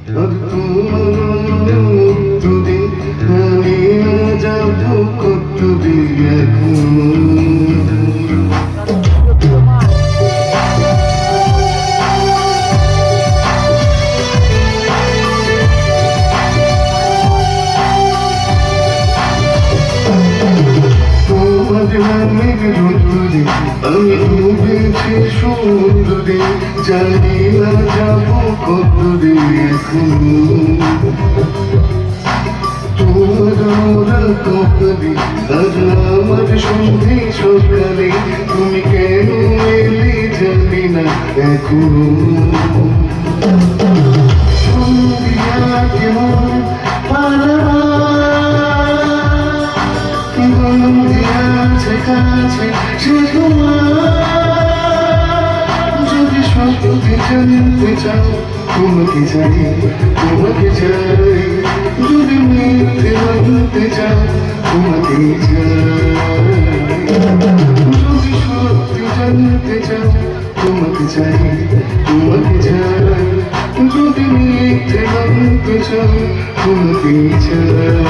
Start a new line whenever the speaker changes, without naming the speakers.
আর তোমার উত্তরে আমি না যাবো কতদিন এখন। আমি ডুবেছি সমুদ্রে, জানি না যাবো কতদিন এখন। তোমার কপালে আজ আমার সন্ধে সকালে, তুমি কেন এলে জানি না এখন। কেমন কাছে সে তোমার, যদি সত্যি জানতে চাও তোমাকে চাই, তোমাকে চাই, যদি মিথ্যে মানতে চাও তোমাকে চাই, যদি সত্যি জানতে চাও তোমাকে চাই, তোমাকে চাই, যদি মিথ্যে মানতে চাও তোমাকে চাই।